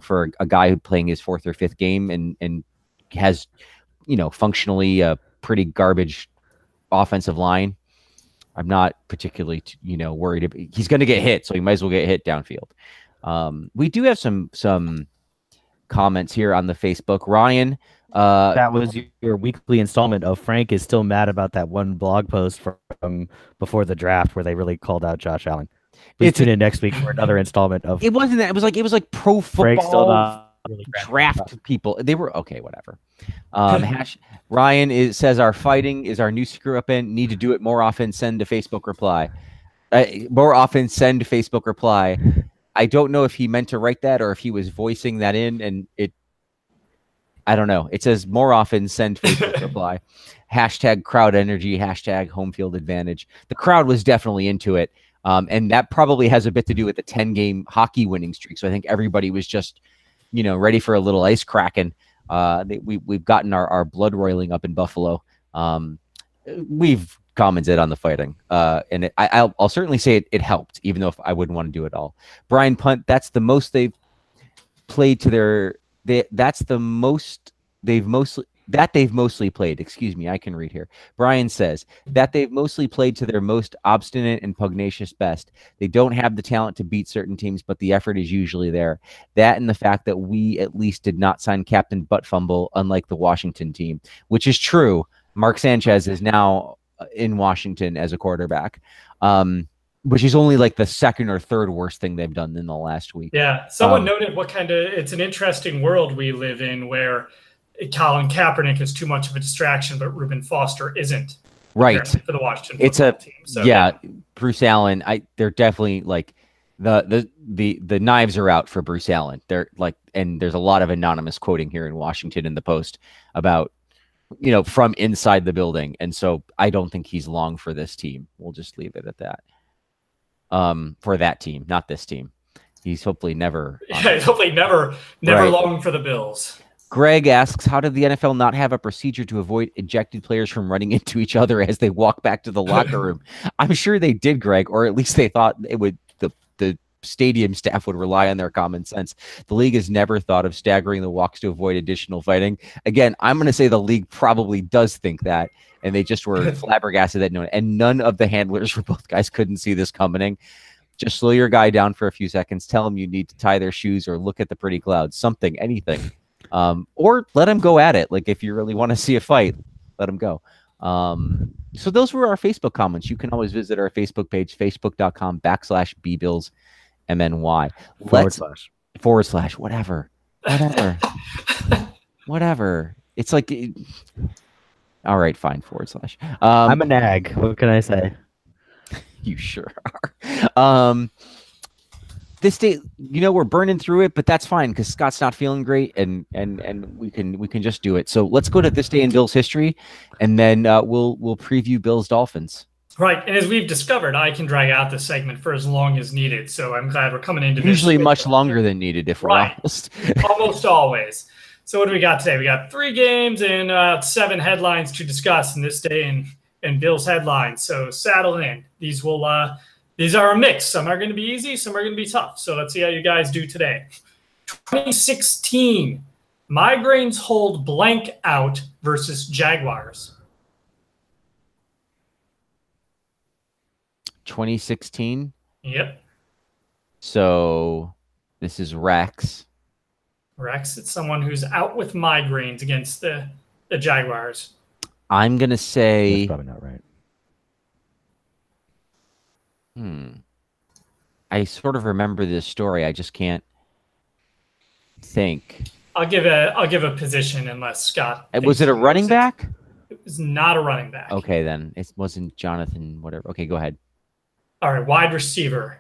for a guy who playing his fourth or fifth game and has, functionally a pretty garbage offensive line, I'm not particularly, worried. He's going to get hit, so he might as well get hit downfield. We do have some comments here on the Facebook. Ryan, that was your weekly installment of Frank is still mad about that one blog post from before the draft where they really called out Josh Allen. Please tune in next week for another installment of. It wasn't that. It was like pro football really draft people. They were okay. Whatever. Ryan says our fighting is our new screw up and need to do it more often. Send a Facebook reply. More often send Facebook reply. I don't know if he meant to write that or if he was voicing that in, and I don't know. It says more often send Facebook reply. Hashtag crowd energy. Hashtag home field advantage. The crowd was definitely into it. And that probably has a bit to do with the 10-game hockey winning streak. So I think everybody was just, ready for a little ice cracking. We've gotten our blood roiling up in Buffalo. We've commented on the fighting, and I'll certainly say it helped, even though I wouldn't want to do it all. Brian Punt, that's the most they've played to their. That's the most they've mostly played. Excuse me, I can read here. Brian says that they've mostly played to their most obstinate and pugnacious best. They don't have the talent to beat certain teams, but the effort is usually there. That and the fact that we at least did not sign Captain Butt Fumble, unlike the Washington team, which is true. Mark Sanchez is now in Washington as a quarterback, which is only like the second or third worst thing they've done in the last week. Yeah, someone noted it's an interesting world we live in where Colin Kaepernick is too much of a distraction, but Reuben Foster isn't. Right. For the Washington football team. So, yeah, Bruce Allen, they're definitely like the knives are out for Bruce Allen. They're like, and there's a lot of anonymous quoting here in Washington in the Post about, from inside the building. And so I don't think he's long for this team. We'll just leave it at that. For that team, not this team. He's hopefully never. Yeah, he's hopefully never right. Long for the Bills. Greg asks, how did the NFL not have a procedure to avoid ejected players from running into each other as they walk back to the locker room? I'm sure they did, Greg, or at least they thought it would. The stadium staff would rely on their common sense. The league has never thought of staggering the walks to avoid additional fighting. Again, I'm going to say the league probably does think that, and they just were flabbergasted that and none of the handlers for both guys couldn't see this coming. Just slow your guy down for a few seconds. Tell him you need to tie their shoes or look at the pretty clouds. Something, anything. Or let him go at it. Like if you really want to see a fight, let him go. So those were our Facebook comments. You can always visit our Facebook page, facebook.com/BBillsMNY. / whatever. Whatever. It's like All right, fine, /. I'm a nag. What can I say? You sure are. This day, we're burning through it, but that's fine because Scott's not feeling great, and we can just do it. So let's go to this day in Bills history, and then we'll preview Bills Dolphins. Right, and as we've discovered, I can drag out this segment for as long as needed. So I'm glad we're coming into usually this much longer than needed, if we're honest. Almost always. So what do we got today? We got 3 games and 7 headlines to discuss in this day in Bills headlines. So saddle in. These are a mix. Some are going to be easy, some are going to be tough. So let's see how you guys do today. 2016, migraines hold blank out versus Jaguars. 2016. Yep. So this is Rex. Rex, it's someone who's out with migraines against the Jaguars. I'm going to say... That's probably not right. I sort of remember this story. I just can't think. I'll give a position unless Scott. Was it a running back? It was not a running back. Okay, then it wasn't Jonathan. Whatever. Okay, go ahead. All right, wide receiver.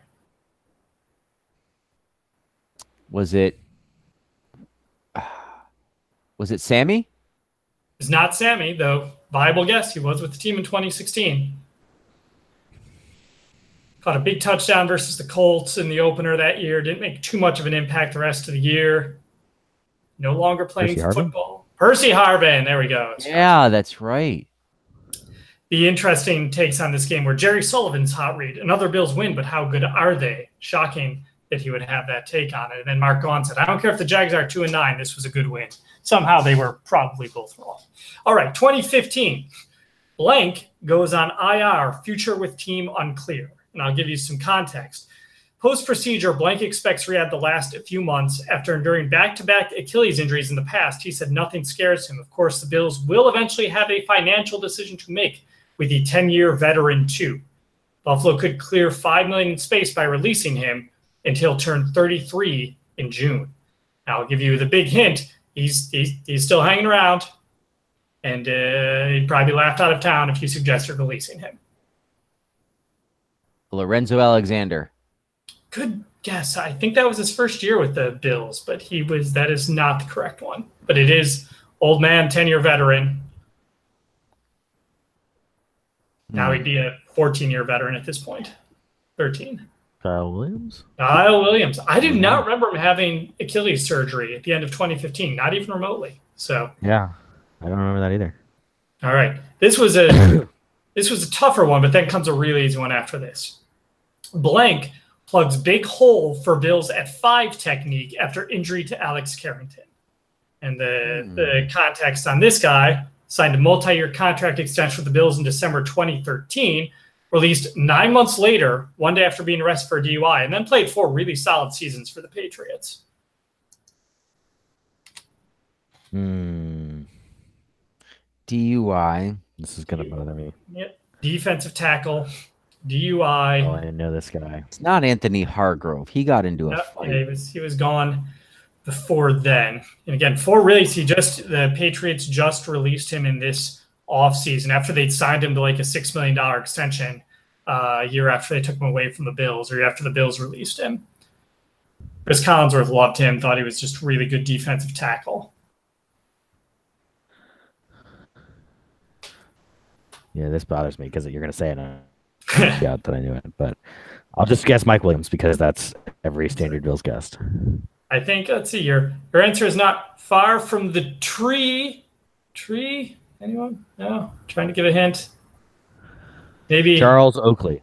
Was it Sammy? It's not Sammy, though. Viable guess. He was with the team in 2016. Caught a big touchdown versus the Colts in the opener that year. Didn't make too much of an impact the rest of the year. No longer playing football. Percy Harvin. There we go. Yeah, that's right. The interesting takes on this game were Jerry Sullivan's hot read. Another Bills win, but how good are they? Shocking that he would have that take on it. And then Mark Gaughan said, I don't care if the Jags are 2-9. This was a good win. Somehow they were probably both wrong. All right, 2015. Blank goes on IR, future with team unclear. And I'll give you some context. Post-procedure, Blank expects rehab to last a few months. After enduring back-to-back Achilles injuries in the past, he said nothing scares him. Of course, the Bills will eventually have a financial decision to make with the 10-year veteran too. Buffalo could clear $5 million in space by releasing him until turn 33 in June. Now, I'll give you the big hint. He's still hanging around, and he'd probably be laughed out of town if you suggested releasing him. Lorenzo Alexander. Good guess. I think that was his first year with the Bills, but that is not the correct one. But it is old man, 10-year veteran. Now he'd be a 14-year veteran at this point. 13. Kyle Williams? Kyle Williams. I do not remember him having Achilles surgery at the end of 2015, not even remotely. So yeah, I don't remember that either. All right. This was a tougher one, but then comes a really easy one after this. Blank plugs big hole for Bills at 5 technique after injury to Alex Carrington. And the context on this guy, signed a multi-year contract extension with the Bills in December 2013, released 9 months later, one day after being arrested for a DUI, and then played 4 really solid seasons for the Patriots. DUI. This is going to bother me. Yep. Defensive tackle. DUI. Oh, I didn't know this guy. It's not Anthony Hargrove. He got into a fight. Yeah, he was gone before then. And again, for release, the Patriots just released him in this offseason after they'd signed him to like a $6 million extension a year after they took him away from the Bills, or after the Bills released him. Chris Collinsworth loved him, thought he was just really good defensive tackle. Yeah, this bothers me because you're going to say it. Yeah, that I knew it, but I'll just guess Mike Williams because that's every standard Bills guest. I think, let's see, your answer is not far from the tree. Tree? Anyone? No? Trying to give a hint. Maybe Charles Oakley.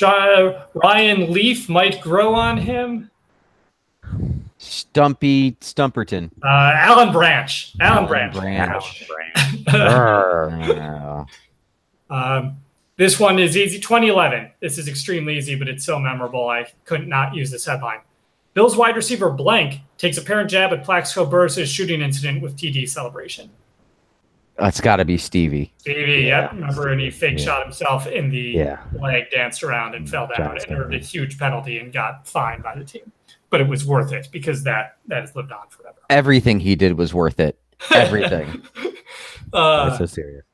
Ryan Leaf might grow on him. Stumperton. Alan Branch. Alan Branch. This one is easy. 2011. This is extremely easy, but it's so memorable I couldn't not use this headline. Bills wide receiver Blank takes apparent jab at Plaxico Burress' shooting incident with TD celebration. It's got to be Stevie. Stevie, yep. Remember, and he fake shot himself in the leg, danced around, and fell down, and earned a huge penalty and got fined by the team. But it was worth it because that has lived on forever. Everything he did was worth it. Everything. That's so serious.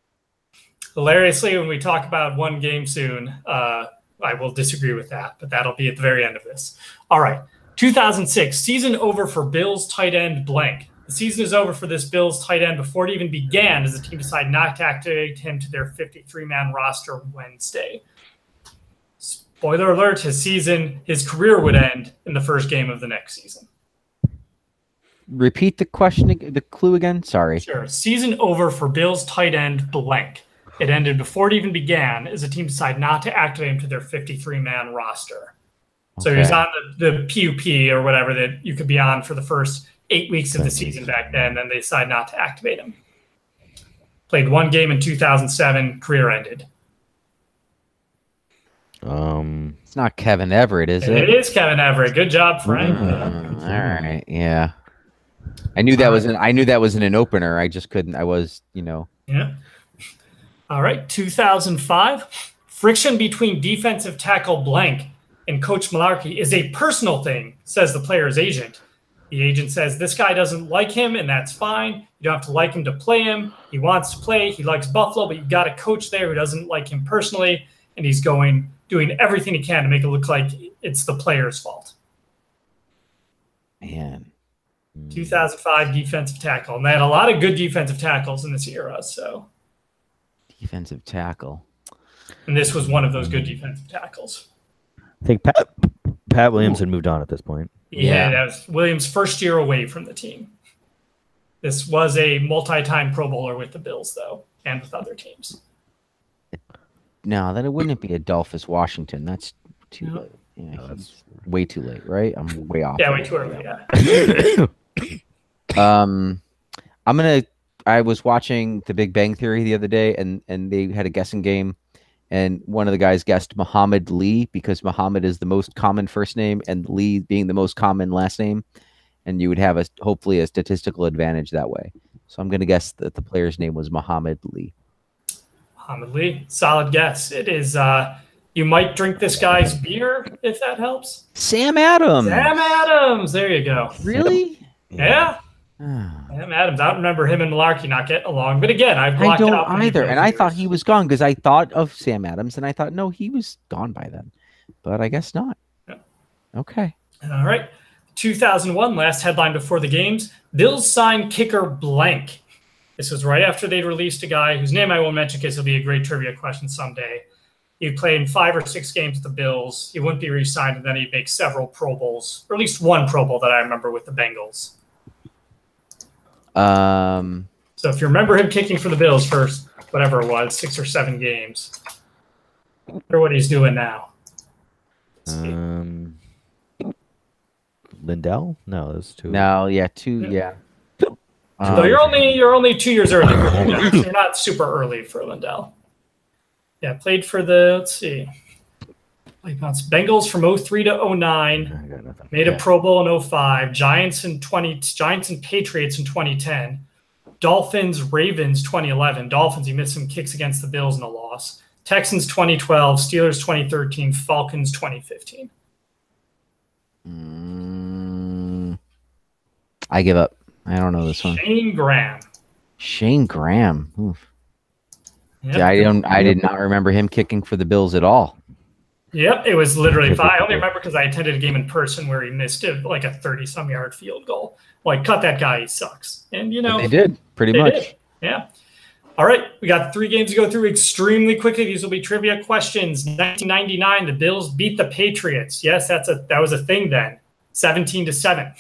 Hilariously, when we talk about one game soon, I will disagree with that, but that'll be at the very end of this. All right. 2006, season over for Bills tight end blank. The season is over for this Bills tight end before it even began as the team decided not to activate him to their 53-man roster Wednesday. Spoiler alert, his career would end in the first game of the next season. Repeat the question, the clue again. Sorry. Sure. Season over for Bills tight end blank. It ended before it even began as the team decided not to activate him to their 53-man roster. So he was on the PUP or whatever that you could be on for the first 8 weeks of the season back then. Then they decided not to activate him. Played one game in 2007. Career ended. It's not Kevin Everett, is it? It is Kevin Everett. Good job, Frank. All right. Yeah. I knew that was an opener. I just couldn't. I was, Yeah. All right. 2005. Friction between defensive tackle blank and Coach Malarkey is a personal thing, says the player's agent. The agent says this guy doesn't like him, and that's fine. You don't have to like him to play him. He wants to play. He likes Buffalo, but you got a coach there who doesn't like him personally, and he's doing everything he can to make it look like it's the player's fault. Man. 2005 defensive tackle. And they had a lot of good defensive tackles in this era. So Defensive tackle. And this was one of those good defensive tackles. I think Pat Williams had moved on at this point. Yeah, that was Williams' first year away from the team. This was a multi-time Pro Bowler with the Bills, though, and with other teams. No, then it wouldn't be Adolphus Washington. That's too late. Yeah, that's way too late, right? I'm way off. Yeah, way too early. Yeah. I was watching The Big Bang Theory the other day, and they had a guessing game, and one of the guys guessed Muhammad Lee because Muhammad is the most common first name, and Lee being the most common last name, and you would have hopefully a statistical advantage that way. So I'm going to guess that the player's name was Muhammad Lee. Muhammad Lee, solid guess. It is. You might drink this guy's beer if that helps. Sam Adams. Sam Adams. There you go. Really? Yeah. Sam Adams. I don't remember him and Malarkey not getting along. But again, I don't either. And I thought he was gone because I thought of Sam Adams and I thought, no, he was gone by then. But I guess not. Yeah. Okay. All right. 2001, last headline before the games. Bills sign kicker blank. This was right after they'd released a guy whose name I won't mention because it'll be a great trivia question someday. He'd play in 5 or 6 games with the Bills. He wouldn't be re-signed, and then he'd make several Pro Bowls, or at least one Pro Bowl that I remember with the Bengals. So if you remember him kicking for the Bills for whatever it was, 6 or 7 games, or what he's doing now. Lindell? No, those two. No, yeah, 2, yeah. So you're only 2 years early. So you're not super early for Lindell. Yeah, played for the, let's see, Bengals from 03 to 09. Made a Pro Bowl in 05. Giants and Patriots in 2010. Dolphins, Ravens 2011. Dolphins, he missed some kicks against the Bills in a loss. Texans 2012. Steelers 2013. Falcons 2015. I give up. I don't know this one. Shane Graham. Oof. Yep. Yeah, I did not remember him kicking for the Bills at all. Yep, it was literally 5. I only remember because I attended a game in person where he missed like a 30-some yard field goal. Like, cut that guy, he sucks. And, they did, pretty much. Did. Yeah. All right, we got 3 games to go through extremely quickly. These will be trivia questions. 1999, the Bills beat the Patriots. Yes, that was a thing then. 17-7.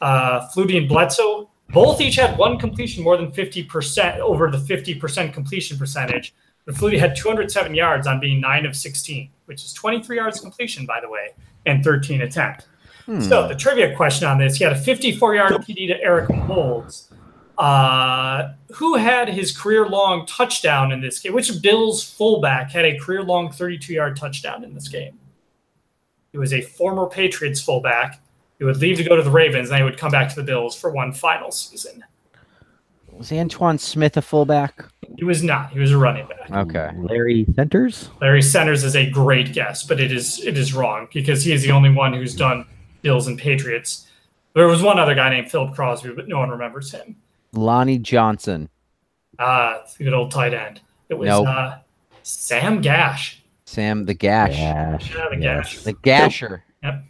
Flutie and Bledsoe both each had one completion more than 50% over the 50% completion percentage. But Flutie had 207 yards on being 9 of 16, which is 23 yards completion, by the way, and 13 attempts. So the trivia question on this, he had a 54-yard TD to Eric Moulds. Who had his career-long touchdown in this game? Which Bills fullback had a career-long 32-yard touchdown in this game? He was a former Patriots fullback. He would leave to go to the Ravens, and he would come back to the Bills for one final season. Was Antoine Smith a fullback? He was not. He was a running back. Okay. Larry Centers? Larry Centers is a great guess, but it is wrong because he is the only one who's done Bills and Patriots. There was one other guy named Philip Crosby, but no one remembers him. Lonnie Johnson. It's a good old tight end. It was Nope. Sam Gash. Sam the Gash. Yeah, the Gash. The Gasher. Yep.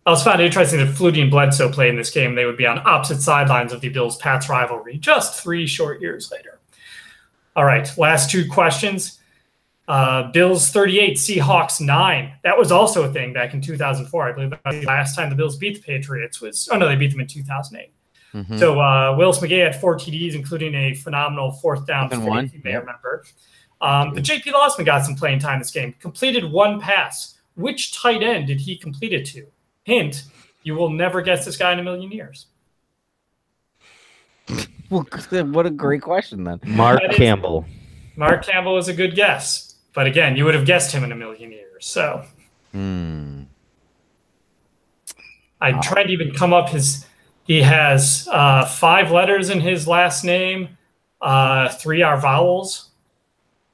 I also found it interesting that Flutie and Bledsoe played in this game. They would be on opposite sidelines of the Bills-Pats rivalry just 3 short years later. All right, last 2 questions. Bills 38, Seahawks 9. That was also a thing back in 2004. I believe that was the last time the Bills beat the Patriots. They beat them in 2008. Mm-hmm. So Willis McGahee had 4 TDs, including a phenomenal 4th down fake, you may remember. But J.P. Losman got some playing time this game. Completed 1 pass. Which tight end did he complete it to? Hint, you will never guess this guy in a million years. Well, what a great question, then. Mark Campbell. Mark Campbell is a good guess. But again, you would have guessed him in a million years. So I tried to even come up he has 5 letters in his last name. 3 are vowels.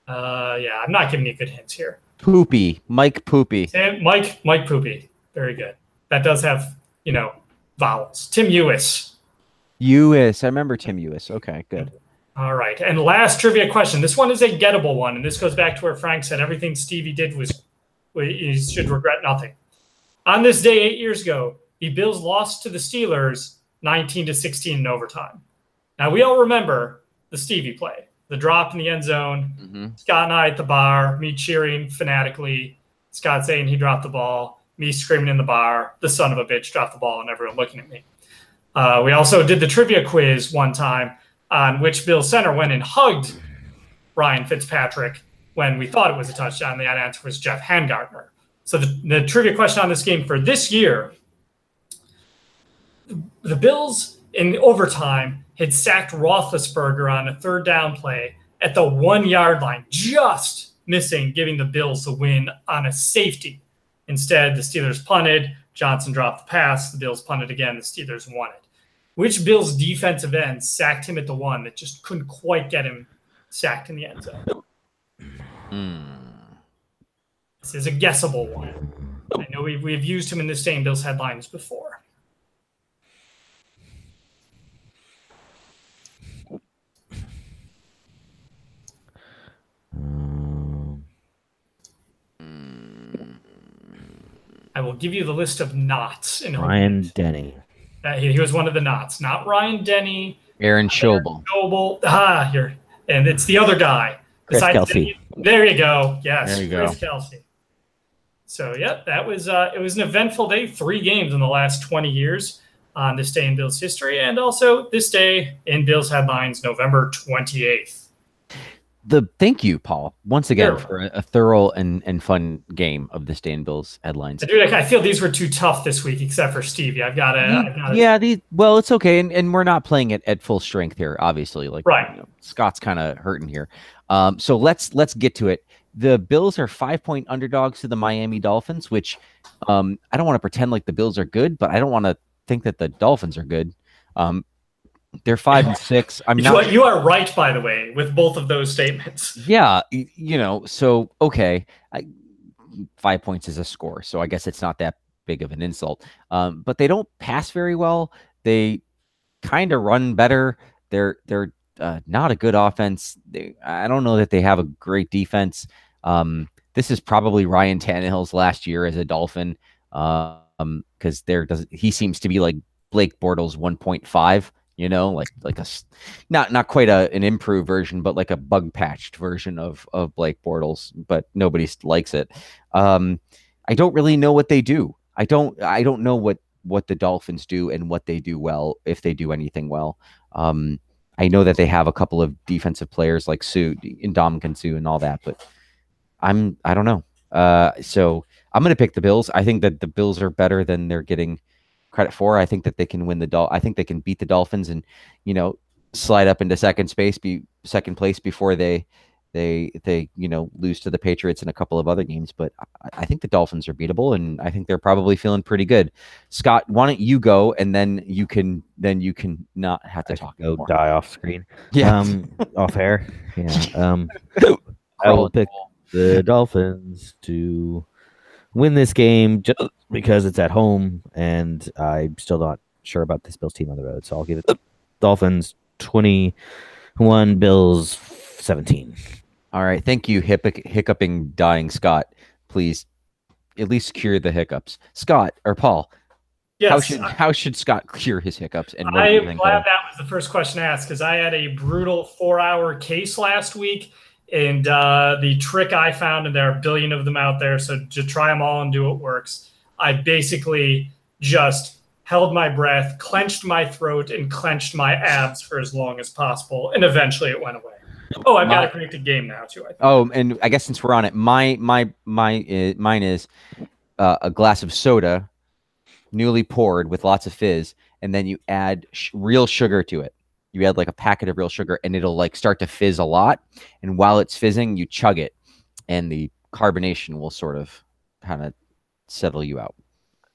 I'm not giving you good hints here. Poopy. Mike Poopy. Mike Poopy. Very good. That does have, vowels. Tim Ewis. I remember Tim Ewis. Okay, good. All right. And last trivia question. This one is a gettable one, and this goes back to where Frank said everything Stevie did he should regret nothing. On this day 8 years ago, the Bills lost to the Steelers 19-16 in overtime. Now, we all remember the Stevie play, the drop in the end zone, Scott and I at the bar, me cheering fanatically, Scott saying he dropped the ball, me screaming in the bar, the son of a bitch dropped the ball, and everyone looking at me. We also did the trivia quiz one time on which Bills center went and hugged Ryan Fitzpatrick when we thought it was a touchdown. The answer was Jeff Handgartner. So the trivia question on this game for this year, the Bills in overtime had sacked Roethlisberger on a 3rd down play at the 1-yard line, just missing giving the Bills the win on a safety. Instead, the Steelers punted. Johnson dropped the pass. The Bills punted again. The Steelers won it. Which Bills defensive end sacked him at the 1 that just couldn't quite get him sacked in the end zone? This is a guessable one. I know we've used him in the same Bills headlines before. I will give you the list of knots. Ryan Denny. He was one of the knots. Not Ryan Denny. Aaron Schobel. Here. And it's the other guy. Chris Kelsey. There you go. Yes, there you go. Chris Kelsey. So, that was it was an eventful day. 3 games in the last 20 years on this day in Bills history. And also this day in Bills headlines, November 28th. Thank you, Paul, once again for a thorough and fun game of this day in Bills headlines. Dude, I feel these were too tough this week, except for Stevie. I've got to. Well, it's okay, and we're not playing it at full strength here, obviously. Right. Scott's kind of hurting here. So let's get to it. The Bills are 5-point underdogs to the Miami Dolphins, which I don't want to pretend like the Bills are good, but I don't want to think that the Dolphins are good. They're 5-6. You are right, by the way, with both of those statements. Yeah, so okay, 5 points is a score, so I guess it's not that big of an insult. But they don't pass very well. They kind of run better. They're not a good offense. I don't know that they have a great defense. This is probably Ryan Tannehill's last year as a Dolphin, because he seems to be like Blake Bortles 1.5. Like a not quite an improved version, but like a bug patched version of Blake Bortles, but nobody likes it. I don't really know what they do. I don't know what the Dolphins do and what they do well, if they do anything well. I know that they have a couple of defensive players like Ndamukong Suh and all that, but I don't know. So I'm going to pick the Bills. I think that the Bills are better than they're getting credit for. I think that they can I think they can beat the Dolphins and slide up into second place before they lose to the Patriots in a couple of other games. But I think the Dolphins are beatable, and I think they're probably feeling pretty good. Scott, why don't you go, and then you can not have to talk. Go die off screen. Yeah, off air. Yeah. I will pick the Dolphins to win this game just because it's at home, and I'm still not sure about this Bills team on the road. So I'll give it the Dolphins 21, Bills 17. All right. Thank you, hiccuping, dying Scott. Please at least cure the hiccups. Scott or Paul, Yes, how should Scott cure his hiccups? And what I do you am think? glad that was the first question asked because I had a brutal 4-hour case last week. And the trick I found, and there are a billion of them out there, so to try them all and do what works, I basically just held my breath, clenched my throat, and clenched my abs for as long as possible. And eventually it went away. Oh, I've got a connected game now, too, I think. Oh, and I guess since we're on it, mine is a glass of soda, newly poured with lots of fizz, and then you add real sugar to it. You add like a packet of real sugar, and it'll like start to fizz a lot. And while it's fizzing, you chug it, and the carbonation will sort of kind of settle you out.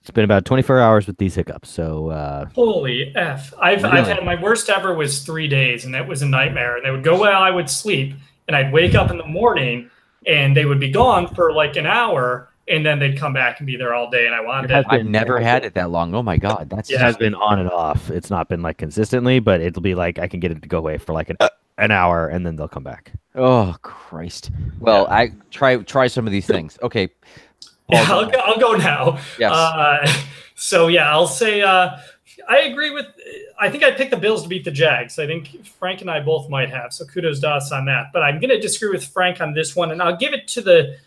It's been about 24 hours with these hiccups. So holy F. I've had my worst ever was 3 days, and it was a nightmare. And they would go while I would sleep, and I'd wake up in the morning, and they would be gone for like an hour, and then they'd come back and be there all day. And I wanted it. I've never had it that long. Oh my God. It has been on and off. It's not been like consistently, but it'll be like I can get it to go away for like an hour, and then they'll come back. Oh Christ. Well, yeah. I try some of these things. Okay. Yeah, I'll go now. Yes. So yeah, I'll say I agree with. I think I picked the Bills to beat the Jags. I think Frank and I both might have. So kudos to us on that. But I'm going to disagree with Frank on this one, and I'll give it to the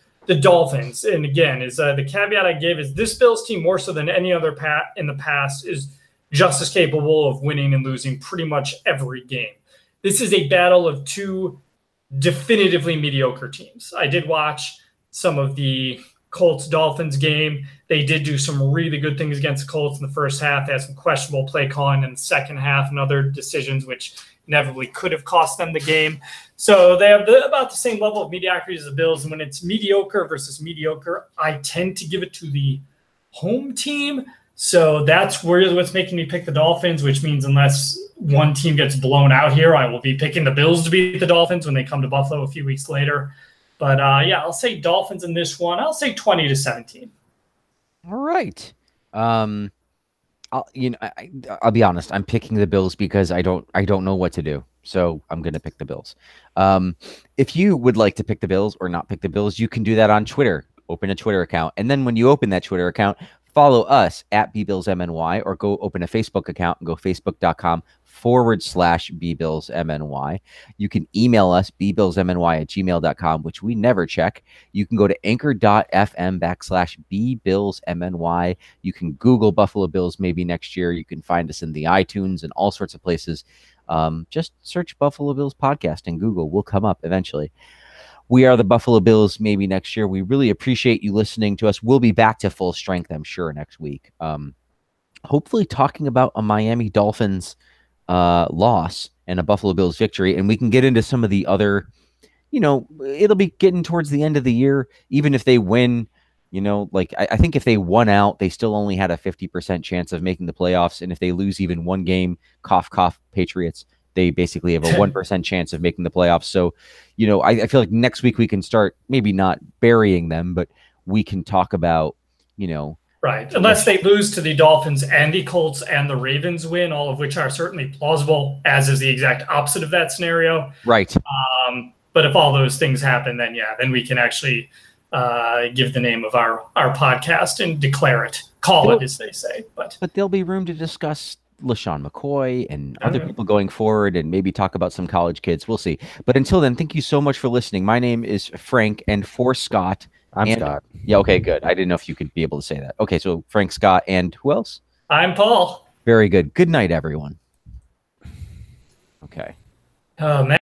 Dolphins. And again, is the caveat I give is this Bills team more so than any other in the past is just as capable of winning and losing pretty much every game. This is a battle of two definitively mediocre teams. I did watch some of the Colts-Dolphins game. They did do some really good things against the Colts in the first half. They had some questionable play calling in the second half and other decisions which inevitably could have cost them the game. So they have about the same level of mediocrity as the Bills. And when it's mediocre versus mediocre, I tend to give it to the home team. So that's really what's making me pick the Dolphins, which means unless one team gets blown out here, I will be picking the Bills to beat the Dolphins when they come to Buffalo a few weeks later. But yeah, I'll say Dolphins in this one. I'll say 20-17. All right. I'll be honest. I'm picking the Bills because I don't know what to do. So I'm going to pick the Bills. If you would like to pick the Bills or not pick the Bills, you can do that on Twitter. Open a Twitter account. And then when you open that Twitter account, follow us at BBillsMNY or go open a Facebook account and go facebook.com/BBillsMNY. You can email us, bbillsmny@gmail.com, which we never check. You can go to anchor.fm/BBillsMNY. You can Google Buffalo Bills maybe next year. You can find us in the iTunes and all sorts of places. Just search Buffalo Bills Podcast in Google. We'll come up eventually. We are the Buffalo Bills maybe next year. We really appreciate you listening to us. We'll be back to full strength, I'm sure, next week. Hopefully talking about a Miami Dolphins loss and a Buffalo Bills victory. And we can get into some of the other, it'll be getting towards the end of the year. Even if they win, like I think if they won out, they still only had a 50% chance of making the playoffs. And if they lose even one game, cough, cough, Patriots, they basically have a 1% chance of making the playoffs. So, I feel like next week we can start maybe not burying them, but we can talk about, Right. Unless they lose to the Dolphins and the Colts and the Ravens win, all of which are certainly plausible, as is the exact opposite of that scenario. Right. But if all those things happen, then then we can actually give the name of our podcast and declare it, call it, as they say. But there'll be room to discuss LaShawn McCoy and other people going forward and maybe talk about some college kids. We'll see. But until then, thank you so much for listening. My name is Frank, and for Scott. I'm Scott. Yeah, okay, good. I didn't know if you could be able to say that. Okay, so Frank, Scott, and who else? I'm Paul. Very good. Good night, everyone. Okay. Oh, man.